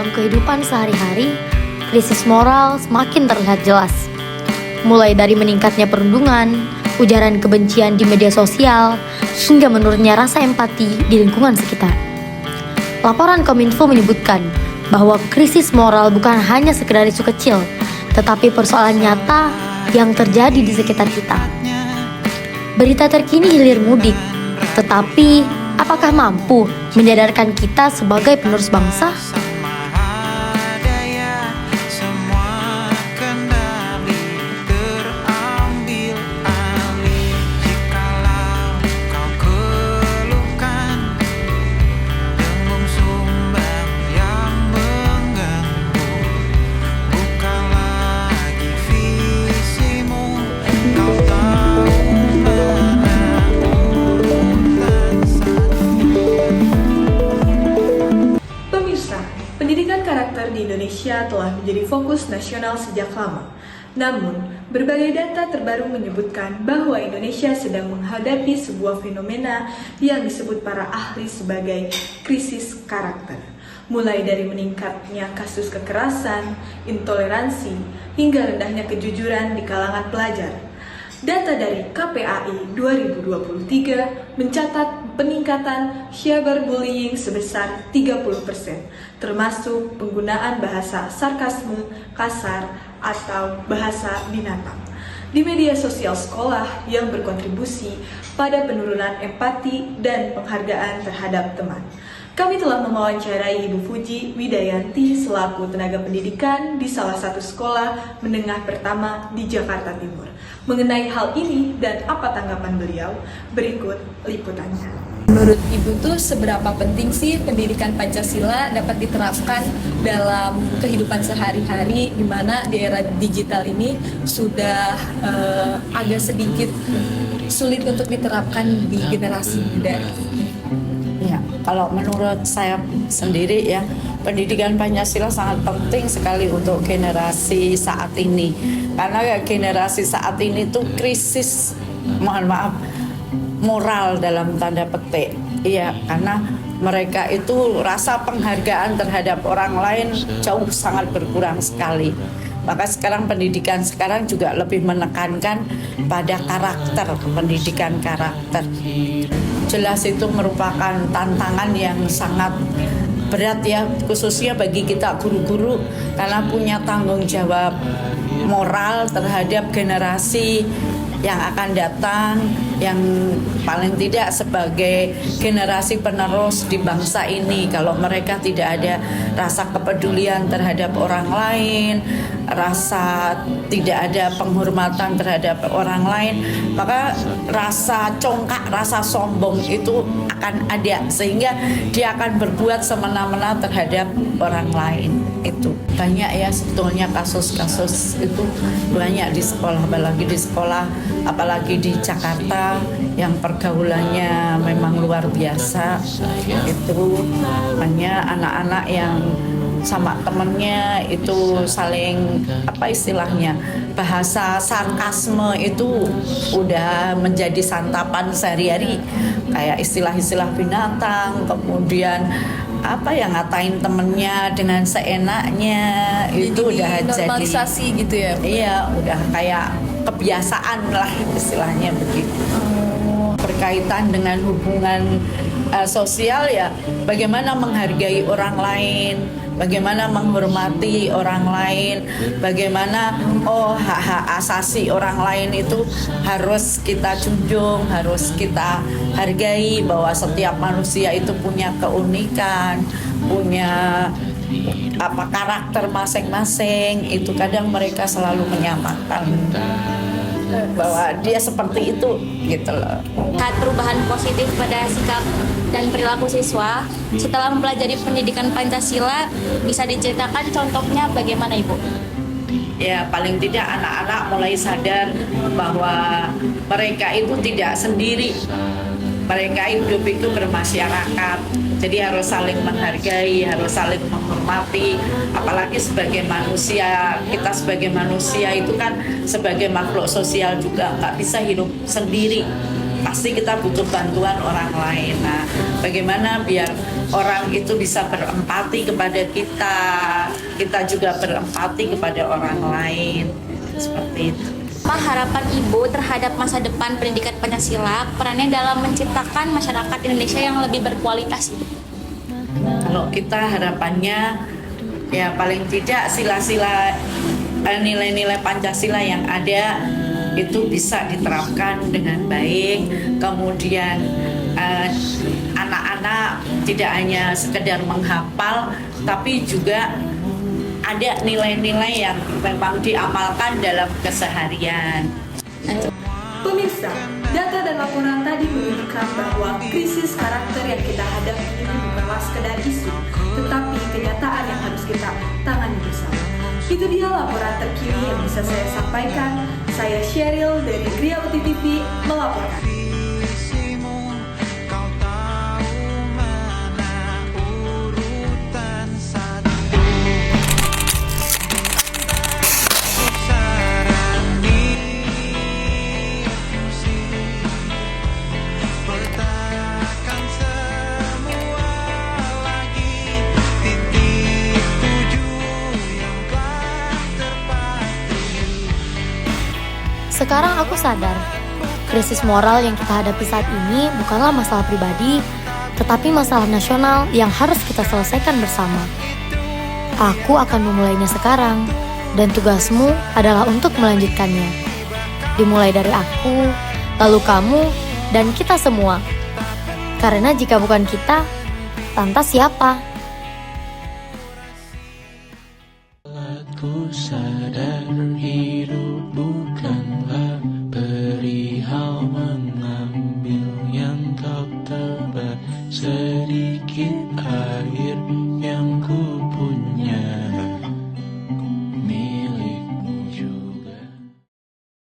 dalam kehidupan sehari-hari, krisis moral semakin terlihat jelas. Mulai dari meningkatnya perundungan, ujaran kebencian di media sosial, hingga menurunnya rasa empati di lingkungan sekitar. Laporan Kominfo menyebutkan bahwa krisis moral bukan hanya sekedar isu kecil, tetapi persoalan nyata yang terjadi di sekitar kita. Berita terkini hilir mudik, tetapi apakah mampu menyadarkan kita sebagai penerus bangsa? Pendidikan karakter di Indonesia telah menjadi fokus nasional sejak lama. Namun, berbagai data terbaru menyebutkan bahwa Indonesia sedang menghadapi sebuah fenomena yang disebut para ahli sebagai krisis karakter. Mulai dari meningkatnya kasus kekerasan, intoleransi, hingga rendahnya kejujuran di kalangan pelajar. Data dari KPAI 2023 mencatat peningkatan cyberbullying sebesar 30%, termasuk penggunaan bahasa sarkasme, kasar, atau bahasa binatang di media sosial sekolah yang berkontribusi pada penurunan empati dan penghargaan terhadap teman. Kami telah mewawancarai Ibu Fuji Widayanti selaku tenaga pendidikan di salah satu sekolah menengah pertama di Jakarta Timur. Mengenai hal ini dan apa tanggapan beliau, berikut liputannya. Menurut Ibu tuh seberapa penting sih pendidikan Pancasila dapat diterapkan dalam kehidupan sehari-hari, di mana di era digital ini sudah agak sedikit sulit untuk diterapkan di generasi muda? Ya, kalau menurut saya sendiri ya, pendidikan Pancasila sangat penting sekali untuk generasi saat ini. Karena generasi saat ini tuh krisis, mohon maaf, moral dalam tanda petik. Iya, karena mereka itu rasa penghargaan terhadap orang lain jauh sangat berkurang sekali. Maka sekarang pendidikan sekarang juga lebih menekankan pada karakter, pendidikan karakter. Jelas itu merupakan tantangan yang sangat berat ya, khususnya bagi kita guru-guru, karena punya tanggung jawab moral terhadap generasi yang akan datang, yang paling tidak sebagai generasi penerus di bangsa ini. Kalau mereka tidak ada rasa kepedulian terhadap orang lain, rasa tidak ada penghormatan terhadap orang lain, maka rasa congkak, rasa sombong itu akan ada, sehingga dia akan berbuat semena-mena terhadap orang lain. Itu banyak ya sebetulnya kasus-kasus itu, banyak di sekolah, apalagi di Jakarta yang pergaulannya memang luar biasa. Itu banyak anak-anak yang sama temennya itu saling apa istilahnya, bahasa sarkasme itu udah menjadi santapan sehari-hari, kayak istilah-istilah binatang, kemudian apa yang ngatain temennya dengan seenaknya, itu udah jadi normalisasi gitu ya? Iya, udah kayak kebiasaan lah istilahnya begitu. Berkaitan dengan hubungan sosial ya, bagaimana menghargai orang lain, bagaimana menghormati orang lain, bagaimana hak-hak asasi orang lain itu harus kita junjung, harus kita hargai, bahwa setiap manusia itu punya keunikan, punya karakter masing-masing. Itu kadang mereka selalu menyamakan bahwa dia seperti itu gitu loh. Lihat perubahan positif pada sikap dan perilaku siswa setelah mempelajari pendidikan Pancasila, bisa diceritakan contohnya bagaimana Ibu? Ya, paling tidak anak-anak mulai sadar bahwa mereka itu tidak sendiri. Mereka hidup itu bermasyarakat, jadi harus saling menghargai, harus saling menghormati. Apalagi sebagai manusia, kita sebagai manusia itu kan sebagai makhluk sosial juga, nggak bisa hidup sendiri. pasti kita butuh bantuan orang lain. Nah, bagaimana biar orang itu bisa berempati kepada kita juga berempati kepada orang lain, seperti itu. Apa harapan Ibu terhadap masa depan pendidikan Pancasila, perannya dalam menciptakan masyarakat Indonesia yang lebih berkualitas? Kalau kita harapannya ya paling tidak sila-sila nilai-nilai Pancasila yang ada itu bisa diterapkan dengan baik. Kemudian anak-anak tidak hanya sekedar menghafal, tapi juga ada nilai-nilai yang memang diamalkan dalam keseharian. Pemirsa, data dan laporan tadi menunjukkan bahwa krisis karakter yang kita hadapi ini bukanlah sekedar isu, tetapi kenyataan yang harus kita tangani bersama. Itu dia laporan terkini yang bisa saya sampaikan. Saya Sheryl dari Gria Uti TV melaporkan. Sekarang aku sadar, krisis moral yang kita hadapi saat ini bukanlah masalah pribadi, tetapi masalah nasional yang harus kita selesaikan bersama. Aku akan memulainya sekarang, dan tugasmu adalah untuk melanjutkannya. Dimulai dari aku, lalu kamu, dan kita semua. Karena jika bukan kita, lantas siapa? Ku